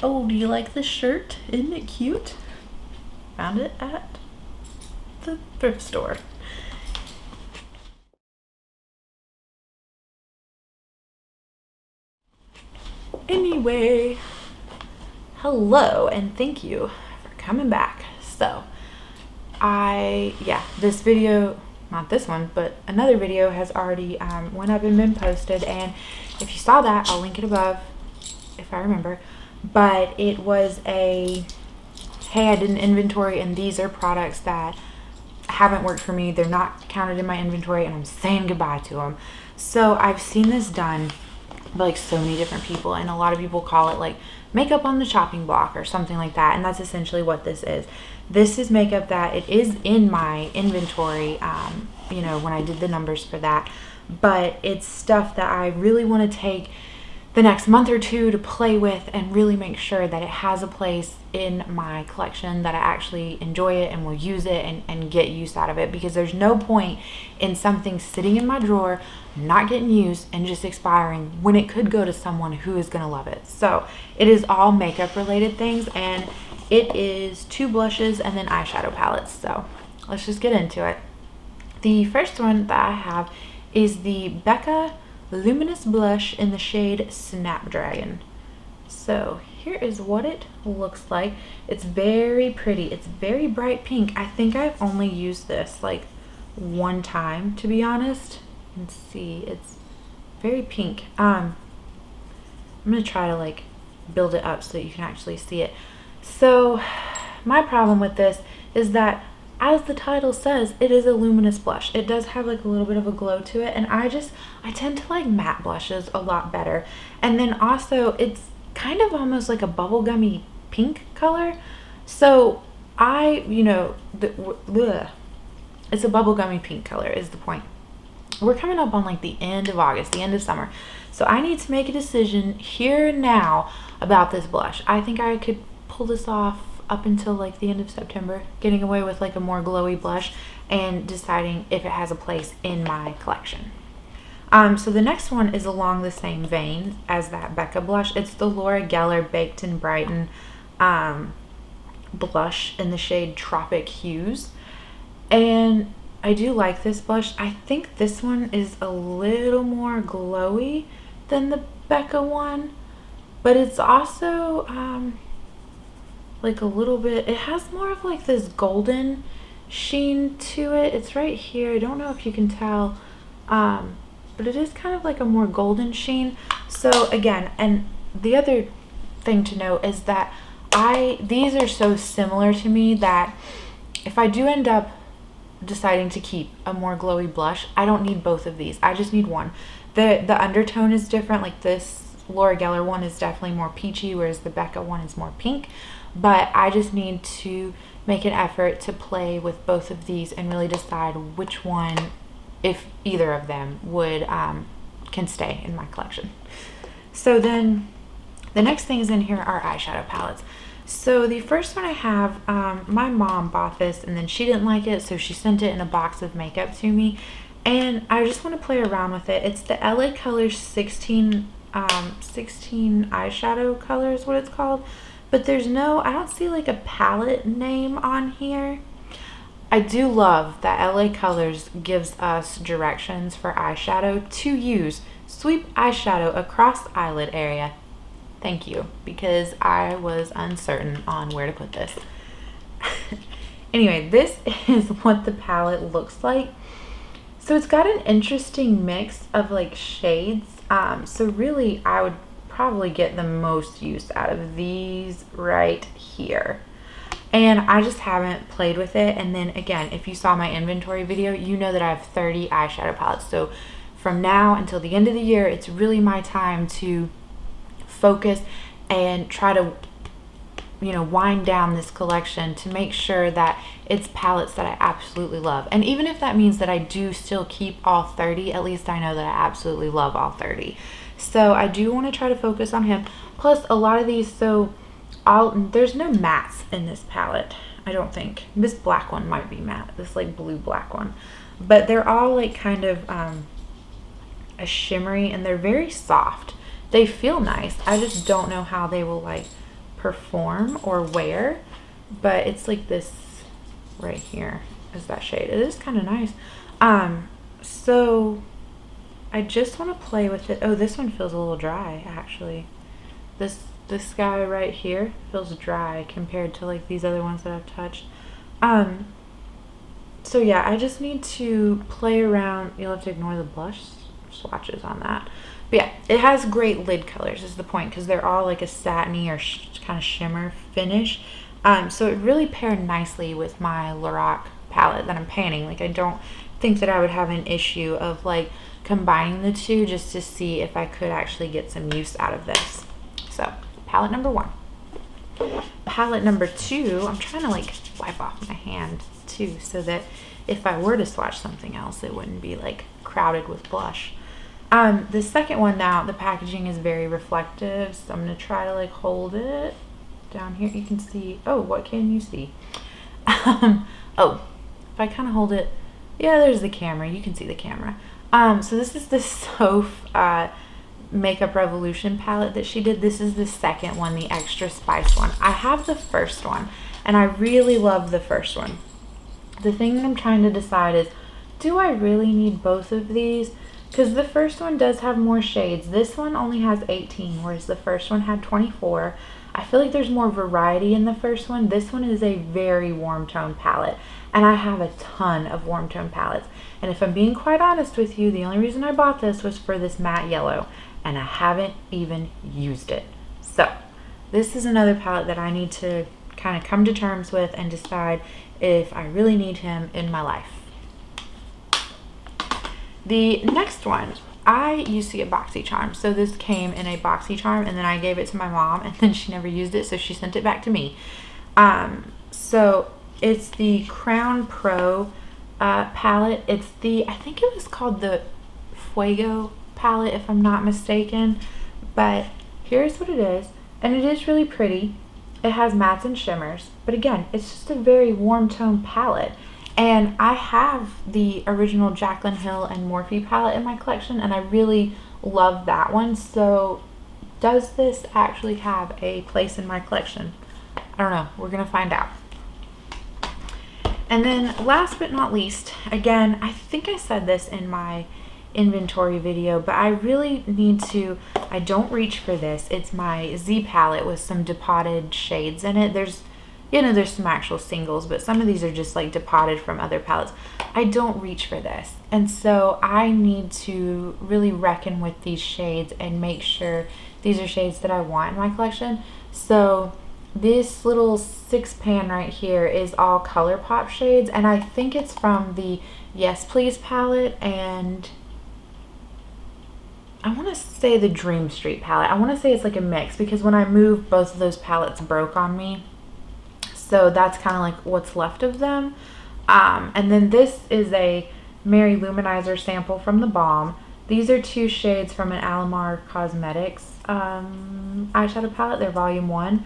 Oh, do you like this shirt? Isn't it cute? Found it at the thrift store. Anyway, hello and thank you for coming back. So, this video, not this one, but another video has already went up and been posted, and if you saw that, I'll link it above if I remember. But it was a, hey, I did an inventory and these are products that haven't worked for me. They're not counted in my inventory and I'm saying goodbye to them. So I've seen this done by like so many different people, and a lot of people call it like makeup on the chopping block or something like that, and that's essentially what this is. This is makeup that it is in my inventory, you know, when I did the numbers for that, but it's stuff that I really want to take the next month or two to play with and really make sure that it has a place in my collection, that I actually enjoy it and will use it and get use out of it, because there's no point in something sitting in my drawer not getting used and just expiring when it could go to someone who is going to love it. So it is all makeup related things, and it is 2 blushes and then eyeshadow palettes. So let's just get into it. The first one that I have is the Becca Luminous Blush in the shade Snapdragon. So here is what it looks like. It's very pretty. It's very bright pink. I think I've only used this like one time, to be honest. Let's see, it's very pink. I'm gonna try to like build it up so that you can actually see it. So my problem with this is that, as the title says, it is a luminous blush. It does have like a little bit of a glow to it, and I tend to like matte blushes a lot better. And then also it's kind of almost like a bubblegummy pink color. So you know, it's a bubblegummy pink color is the point. We're coming up on like the end of August, the end of summer. So I need to make a decision here and now about this blush. I think I could pull this off up until like the end of September, getting away with like a more glowy blush and deciding if it has a place in my collection. So the next one is along the same vein as that Becca blush. It's the Laura Geller Baked and Brighten blush in the shade Tropic Hues, and I do like this blush. I think this one is a little more glowy than the Becca one, but it's also like a little bit, it has more of like this golden sheen to it. It's right here. I don't know if you can tell, but it is kind of like a more golden sheen. So again, and the other thing to note is that these are so similar to me that if I do end up deciding to keep a more glowy blush, I don't need both of these. I just need one. The undertone is different. Like this Laura Geller one is definitely more peachy, whereas the Becca one is more pink. But I just need to make an effort to play with both of these and really decide which one, if either of them would can stay in my collection. So then the next things in here are eyeshadow palettes. So the first one I have, my mom bought this and then she didn't like it, so she sent it in a box of makeup to me, and I just want to play around with it. It's the LA Colors 16 eyeshadow color is what it's called, but there's no, I don't see like a palette name on here. I do love that LA Colors gives us directions for eyeshadow to use. Sweep eyeshadow across the eyelid area. Thank you, because I was uncertain on where to put this. Anyway, this is what the palette looks like. So it's got an interesting mix of like shades. So really I would probably get the most use out of these right here. And I just haven't played with it. And then again, if you saw my inventory video, you know that I have 30 eyeshadow palettes. So from now until the end of the year, it's really my time to focus and try to, you know, wind down this collection to make sure that it's palettes that I absolutely love. And even if that means that I do still keep all 30, at least I know that I absolutely love all 30. So I do want to try to focus on him. Plus a lot of these, so there's no mattes in this palette, I don't think. This black one might be matte, this like blue black one, but they're all like kind of a shimmery, and they're very soft. They feel nice. I just don't know how they will like Perform or Wear, but it's like this right here is that shade. It is kind of nice. So I just want to play with it. Oh, this one feels a little dry actually. This guy right here feels dry compared to like these other ones that I've touched. So yeah, I just need to play around. You'll have to ignore the blush swatches on that. But yeah, it has great lid colors is the point, because they're all like a satiny or kind of shimmer finish. So it really paired nicely with my Lorac palette that I'm painting. Like I don't think that I would have an issue of like combining the two just to see if I could actually get some use out of this. So palette number 1. Palette number 2, I'm trying to like wipe off my hand too, so that if I were to swatch something else, it wouldn't be like crowded with blush. The second one now, the packaging is very reflective, so I'm going to try to like hold it down here. You can see, oh, what can you see? Oh, if I kind of hold it, yeah, there's the camera. You can see the camera. So this is the Soph Makeup Revolution palette that she did. This is the second one, the Extra Spice one. I have the first one, and I really love the first one. The thing that I'm trying to decide is, do I really need both of these? Because the first one does have more shades. This one only has 18, whereas the first one had 24. I feel like there's more variety in the first one. This one is a very warm tone palette, and I have a ton of warm tone palettes. And if I'm being quite honest with you, the only reason I bought this was for this matte yellow, and I haven't even used it. So this is another palette that I need to kind of come to terms with and decide if I really need him in my life. The next one, I used to get BoxyCharm. So this came in a BoxyCharm, and then I gave it to my mom, and then she never used it, so she sent it back to me. So it's the Crown Pro palette. It's the, I think it was called the Fuego palette, if I'm not mistaken. But here's what it is, and it is really pretty. It has mattes and shimmers, but again, it's just a very warm tone palette. And I have the original Jaclyn Hill and Morphe palette in my collection, and I really love that one. So does this actually have a place in my collection? I don't know. We're going to find out. And then last but not least, again, I think I said this in my inventory video, but I really need to, I don't reach for this. It's my Z palette with some depotted shades in it. There's, you know, there's some actual singles, but some of these are just like depotted from other palettes. I don't reach for this. And so I need to really reckon with these shades and make sure these are shades that I want in my collection. So this little 6-pan right here is all ColourPop shades, and I think it's from the Yes Please palette, and I want to say the Dream Street palette. I want to say it's like a mix, because when I moved, both of those palettes broke on me. So that's kind of like what's left of them. And then this is a Mary Luminizer sample from the Balm. These are 2 shades from an Alamar Cosmetics eyeshadow palette. They're volume 1.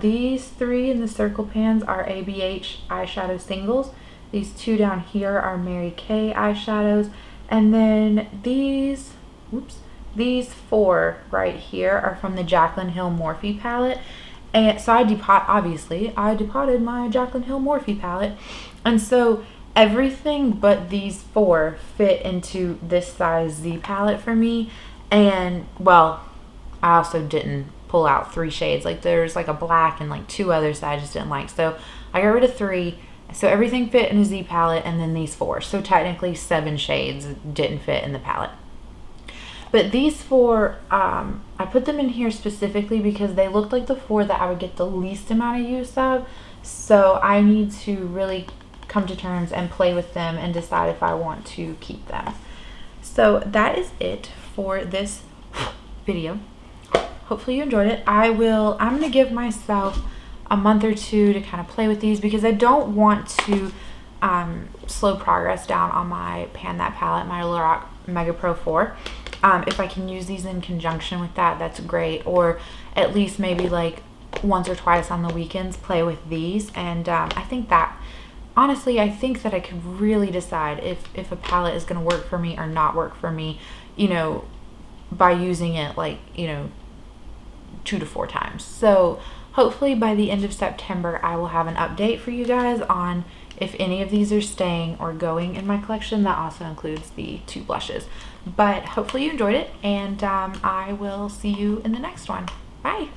These 3 in the circle pans are ABH eyeshadow singles. These 2 down here are Mary Kay eyeshadows. And then these 4 right here are from the Jaclyn Hill Morphe palette. And so I depotted my Jaclyn Hill Morphe palette. And so everything but these 4 fit into this size Z palette for me. And well, I also didn't pull out 3 shades. Like there's like a black and like 2 others that I just didn't like. So I got rid of 3. So everything fit in a Z palette, and then these 4. So technically 7 shades didn't fit in the palette. But these 4, I put them in here specifically because they looked like the 4 that I would get the least amount of use of. So I need to really come to terms and play with them and decide if I want to keep them. So that is it for this video. Hopefully you enjoyed it. I'm going to give myself a month or 2 to kind of play with these, because I don't want to slow progress down on my Pan That palette, my Lorac Mega Pro 4. If I can use these in conjunction with that, that's great. Or at least maybe like once or twice on the weekends play with these. And I think that, honestly, I think that I could really decide if a palette is going to work for me or not work for me, you know, by using it like, you know, 2 to 4 times. So hopefully by the end of September, I will have an update for you guys on if any of these are staying or going in my collection. That also includes the 2 blushes. But hopefully you enjoyed it, and I will see you in the next one. Bye.